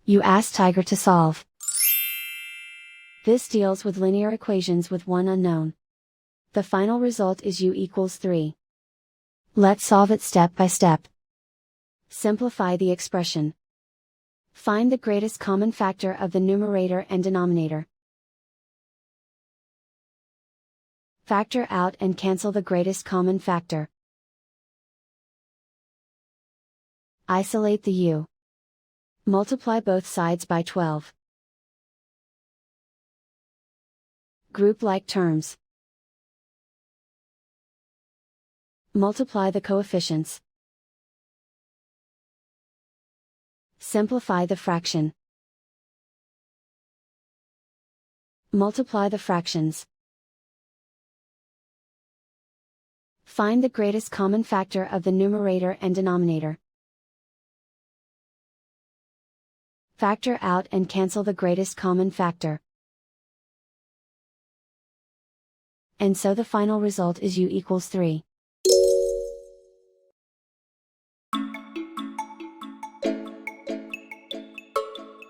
You ask Tiger to solve. This deals with linear equations with one unknown. The final result is u equals 3. Let's solve it step by step. Simplify the expression. Find the greatest common factor of the numerator and denominator. Factor out and cancel the greatest common factor. Isolate the u. Multiply both sides by 12. Group like terms. Multiply the coefficients. Simplify the fraction. Multiply the fractions. Find the greatest common factor of the numerator and denominator. Factor out and cancel the greatest common factor. And so the final result is u equals 3.